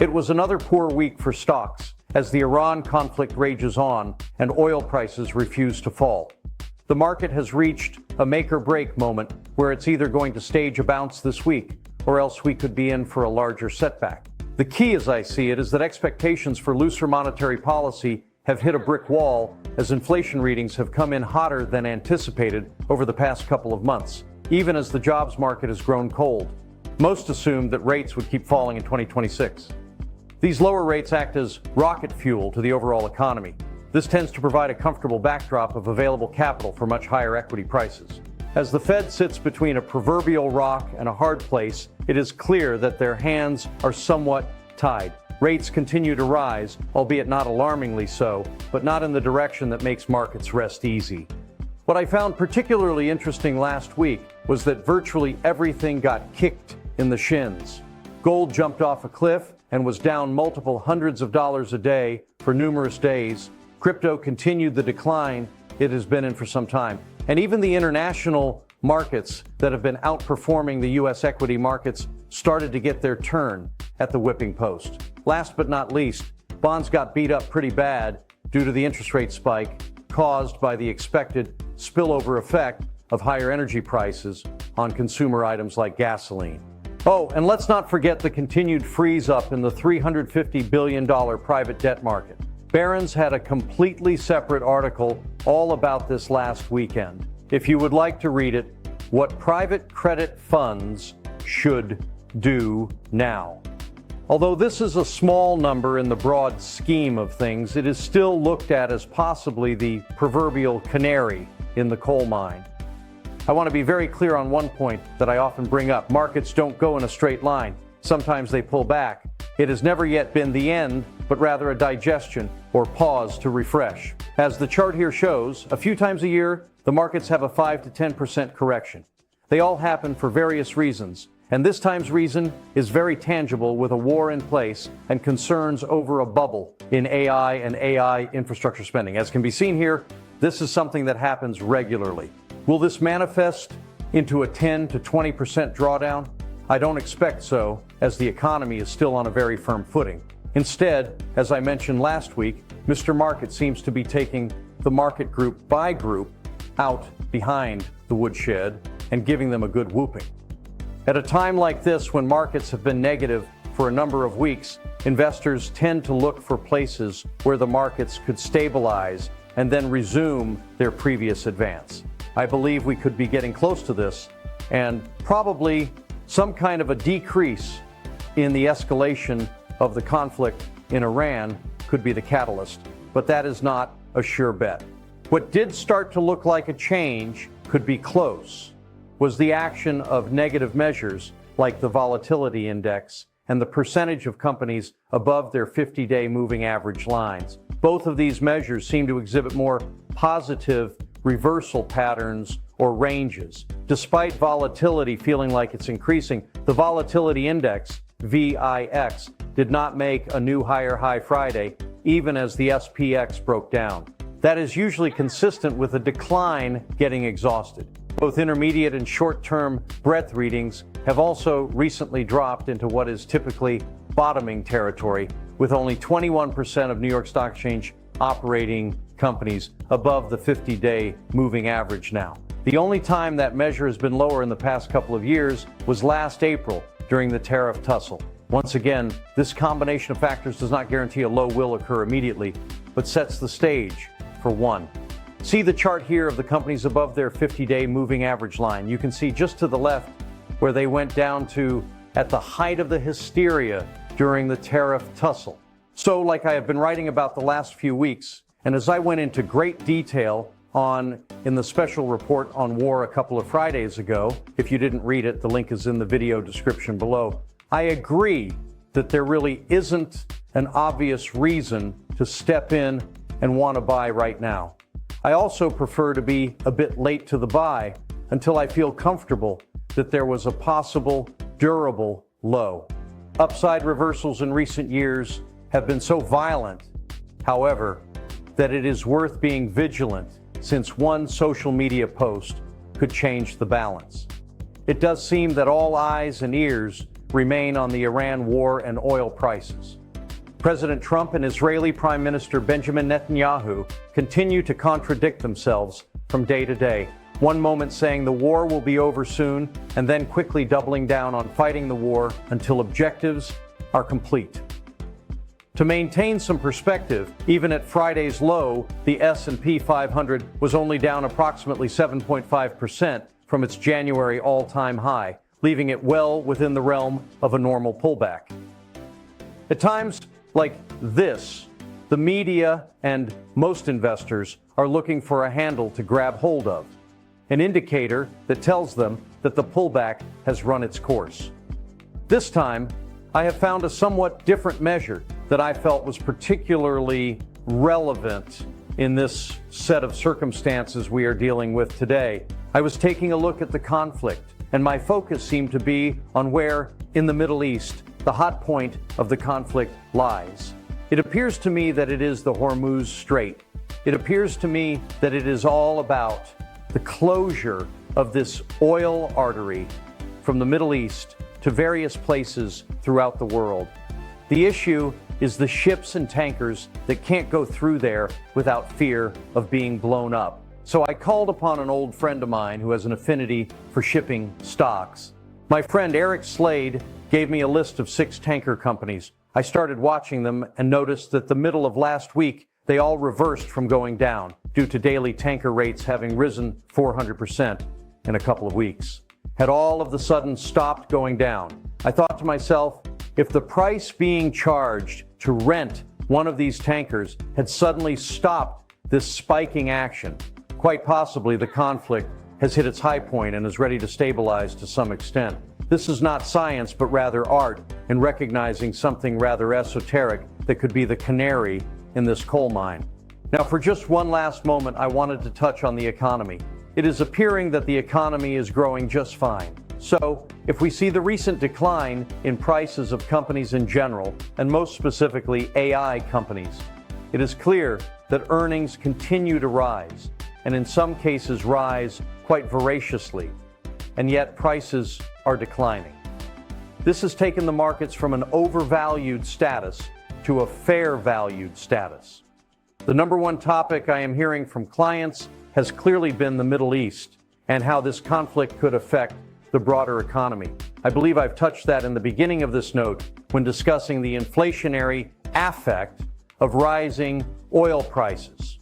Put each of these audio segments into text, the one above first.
It was another poor week for stocks as the Iran conflict rages on and oil prices refuse to fall. The market has reached a make-or-break moment where it's either going to stage a bounce this week or else we could be in for a larger setback. The key, as I see it, is that expectations for looser monetary policy have hit a brick wall as inflation readings have come in hotter than anticipated over the past couple of months, even as the jobs market has grown cold. Most assumed that rates would keep falling in 2026. These lower rates act as rocket fuel to the overall economy. This tends to provide a comfortable backdrop of available capital for much higher equity prices. As the Fed sits between a proverbial rock and a hard place, it is clear that their hands are somewhat tied. Rates continue to rise, albeit not alarmingly so, but not in the direction that makes markets rest easy. What I found particularly interesting last week was that virtually everything got kicked in the shins. Gold jumped off a cliff and was down multiple hundreds of dollars a day for numerous days. Crypto continued the decline it has been in for some time. And even the international markets that have been outperforming the U.S. equity markets started to get their turn at the whipping post. Last but not least, bonds got beat up pretty bad due to the interest rate spike caused by the expected spillover effect of higher energy prices on consumer items like gasoline. Oh, and let's not forget the continued freeze up in the $350 billion private debt market. Barron's had a completely separate article all about this last weekend. If you would like to read it, what private credit funds should do now. Although this is a small number in the broad scheme of things, it is still looked at as possibly the proverbial canary in the coal mine. I want to be very clear on one point that I often bring up. Markets don't go in a straight line. Sometimes they pull back. It has never yet been the end, but rather a digestion or pause to refresh. As the chart here shows, a few times a year, the markets have a 5 to 10% correction. They all happen for various reasons, and this time's reason is very tangible with a war in place and concerns over a bubble in AI and AI infrastructure spending. As can be seen here, this is something that happens regularly. Will this manifest into a 10 to 20% drawdown? I don't expect so, as the economy is still on a very firm footing. Instead, as I mentioned last week, Mr. Market seems to be taking the market group by group out behind the woodshed and giving them a good whooping. At a time like this, when markets have been negative for a number of weeks, investors tend to look for places where the markets could stabilize and then resume their previous advance. I believe we could be getting close to this, and probably some kind of a decrease in the escalation of the conflict in Iran could be the catalyst, but that is not a sure bet. What did start to look like a change could be close was the action of negative measures like the volatility index and the percentage of companies above their 50-day moving average lines. Both of these measures seem to exhibit more positive reversal patterns or ranges. Despite volatility feeling like it's increasing, the volatility index, VIX, did not make a new higher high Friday, even as the SPX broke down. That is usually consistent with a decline getting exhausted. Both intermediate and short-term breadth readings have also recently dropped into what is typically bottoming territory, with only 21% of New York Stock Exchange operating companies above the 50-day moving average now. The only time that measure has been lower in the past couple of years was last April during the tariff tussle. Once again, this combination of factors does not guarantee a low will occur immediately, but sets the stage for one. See the chart here of the companies above their 50-day moving average line. You can see just to the left where they went down to at the height of the hysteria during the tariff tussle. So, like I have been writing about the last few weeks, and as I went into great detail in the special report on war a couple of Fridays ago, if you didn't read it, the link is in the video description below. I agree that there really isn't an obvious reason to step in and want to buy right now. I also prefer to be a bit late to the buy until I feel comfortable that there was a possible durable low. Upside reversals in recent years have been so violent, however, that it is worth being vigilant, since one social media post could change the balance. It does seem that all eyes and ears remain on the Iran war and oil prices. President Trump and Israeli Prime Minister Benjamin Netanyahu continue to contradict themselves from day to day. One moment saying the war will be over soon, and then quickly doubling down on fighting the war until objectives are complete. To maintain some perspective, even at Friday's low, the S&P 500 was only down approximately 7.5% from its January all-time high, leaving it well within the realm of a normal pullback. At times like this, the media and most investors are looking for a handle to grab hold of, an indicator that tells them that the pullback has run its course. This time, I have found a somewhat different measure that I felt was particularly relevant in this set of circumstances we are dealing with today. I was taking a look at the conflict, and my focus seemed to be on where, in the Middle East, the hot point of the conflict lies. It appears to me that it is the Hormuz Strait. It appears to me that it is all about the closure of this oil artery from the Middle East to various places throughout the world. The issue is the ships and tankers that can't go through there without fear of being blown up. So I called upon an old friend of mine who has an affinity for shipping stocks. My friend Eric Slade gave me a list of 6 tanker companies. I started watching them and noticed that the middle of last week, they all reversed from going down due to daily tanker rates having risen 400% in a couple of weeks. Had all of the sudden stopped going down. I thought to myself, if the price being charged to rent one of these tankers had suddenly stopped this spiking action, quite possibly the conflict has hit its high point and is ready to stabilize to some extent. This is not science, but rather art in recognizing something rather esoteric that could be the canary in this coal mine. Now, for just one last moment, I wanted to touch on the economy. It is appearing that the economy is growing just fine. So, if we see the recent decline in prices of companies in general, and most specifically AI companies, it is clear that earnings continue to rise, and in some cases rise quite voraciously, and yet prices are declining. This has taken the markets from an overvalued status to a fair valued status. The number one topic I am hearing from clients has clearly been the Middle East and how this conflict could affect the broader economy. I believe I've touched that in the beginning of this note when discussing the inflationary affect of rising oil prices.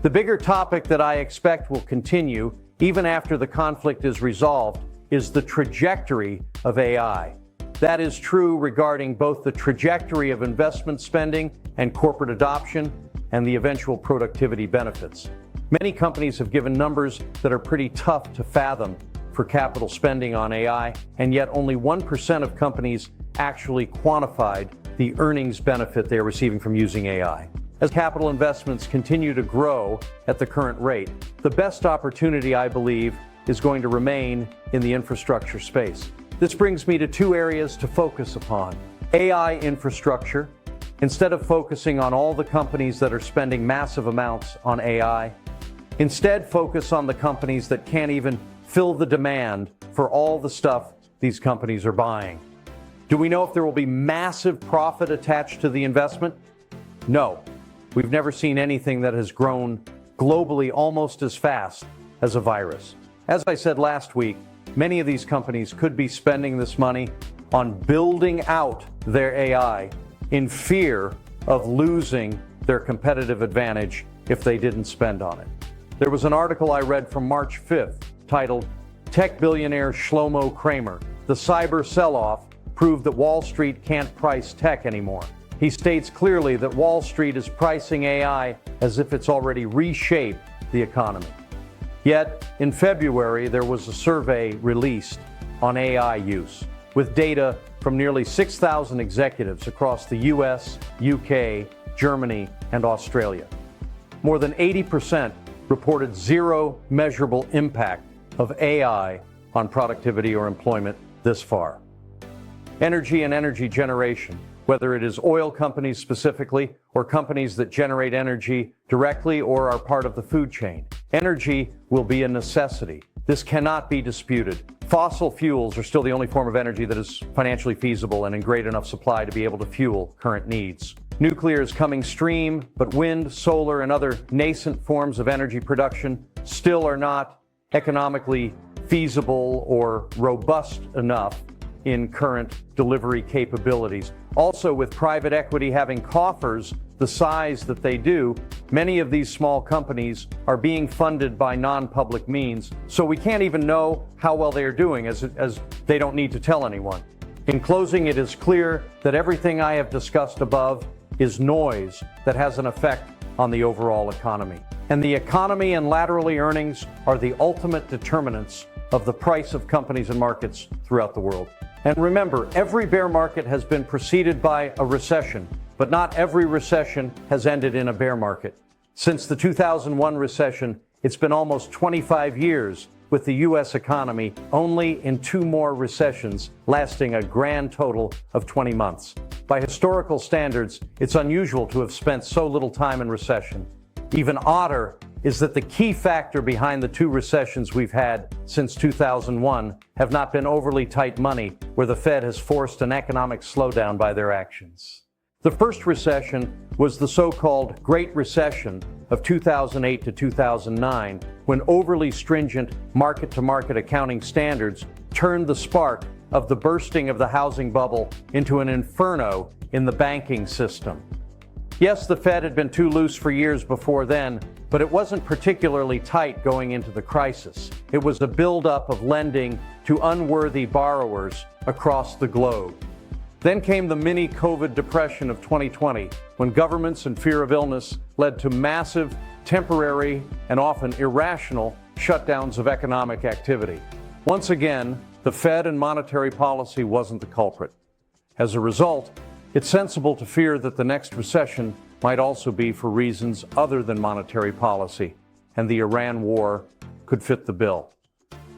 The bigger topic that I expect will continue even after the conflict is resolved is the trajectory of AI. That is true regarding both the trajectory of investment spending and corporate adoption and the eventual productivity benefits. Many companies have given numbers that are pretty tough to fathom for capital spending on AI, and yet only 1% of companies actually quantified the earnings benefit they are receiving from using AI. As capital investments continue to grow at the current rate, the best opportunity, I believe, is going to remain in the infrastructure space. This brings me to 2 areas to focus upon. AI infrastructure. Instead of focusing on all the companies that are spending massive amounts on AI, instead focus on the companies that can't even fill the demand for all the stuff these companies are buying. Do we know if there will be massive profit attached to the investment? No. We've never seen anything that has grown globally almost as fast as a virus. As I said last week, many of these companies could be spending this money on building out their AI in fear of losing their competitive advantage if they didn't spend on it. There was an article I read from March 5th titled, "Tech Billionaire Shlomo Kramer, the cyber sell-off proved that Wall Street can't price tech anymore." He states clearly that Wall Street is pricing AI as if it's already reshaped the economy. Yet, in February, there was a survey released on AI use, with data from nearly 6,000 executives across the US, UK, Germany, and Australia. More than 80% reported zero measurable impact of AI on productivity or employment this far. Energy and energy generation, whether it is oil companies specifically or companies that generate energy directly or are part of the food chain. Energy will be a necessity. This cannot be disputed. Fossil fuels are still the only form of energy that is financially feasible and in great enough supply to be able to fuel current needs. Nuclear is coming stream, but wind, solar, and other nascent forms of energy production still are not economically feasible or robust enough in current delivery capabilities. Also, with private equity having coffers the size that they do, many of these small companies are being funded by non-public means, so we can't even know how well they are doing, as they don't need to tell anyone. In closing, it is clear that everything I have discussed above is noise that has an effect on the overall economy. And the economy and laterally earnings are the ultimate determinants of the price of companies and markets throughout the world. And remember, every bear market has been preceded by a recession, but not every recession has ended in a bear market. Since the 2001 recession, it's been almost 25 years, with the U.S. economy only in 2 more recessions, lasting a grand total of 20 months. By historical standards, it's unusual to have spent so little time in recession. Even odder is that the key factor behind the 2 recessions we've had since 2001 have not been overly tight money, where the Fed has forced an economic slowdown by their actions. The first recession was the so-called Great Recession of 2008 to 2009, when overly stringent market-to-market accounting standards turned the spark of the bursting of the housing bubble into an inferno in the banking system. Yes, the Fed had been too loose for years before then, but it wasn't particularly tight going into the crisis. It was a buildup of lending to unworthy borrowers across the globe. Then came the mini-COVID depression of 2020, when governments and fear of illness led to massive, temporary, and often irrational shutdowns of economic activity. Once again, the Fed and monetary policy wasn't the culprit. As a result, it's sensible to fear that the next recession might also be for reasons other than monetary policy, and the Iran war could fit the bill.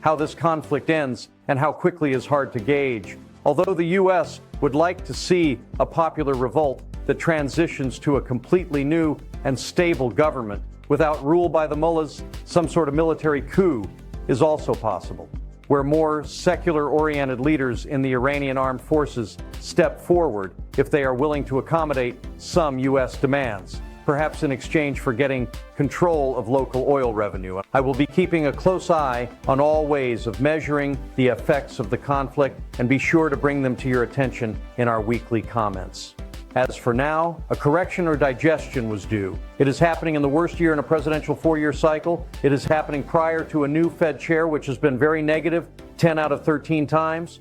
How this conflict ends and how quickly is hard to gauge. Although the U.S. would like to see a popular revolt that transitions to a completely new and stable government without rule by the mullahs, some sort of military coup is also possible, where more secular-oriented leaders in the Iranian armed forces step forward if they are willing to accommodate some U.S. demands, perhaps in exchange for getting control of local oil revenue. I will be keeping a close eye on all ways of measuring the effects of the conflict and be sure to bring them to your attention in our weekly comments. As for now, a correction or digestion was due. It is happening in the worst year in a presidential 4-year cycle. It is happening prior to a new Fed chair, which has been very negative 10 out of 13 times.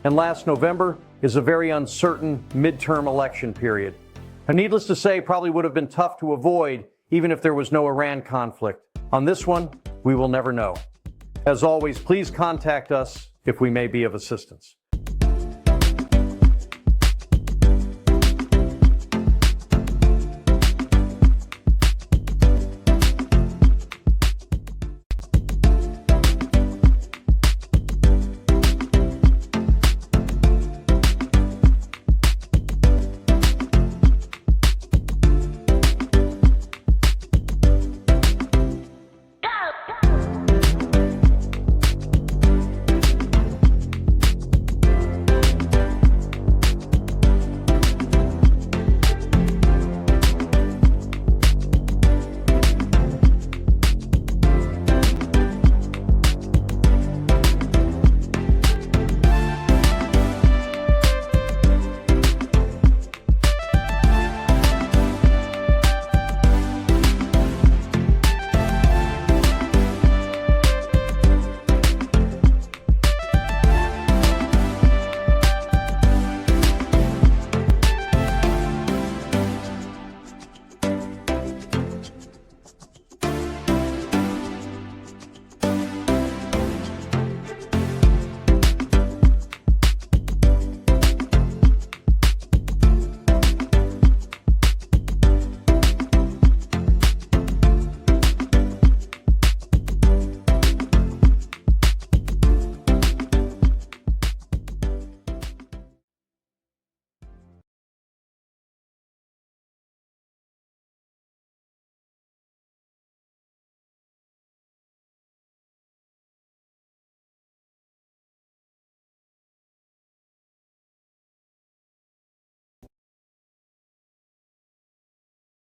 And last November is a very uncertain midterm election period. And needless to say, probably would have been tough to avoid even if there was no Iran conflict. On this one, we will never know. As always, please contact us if we may be of assistance.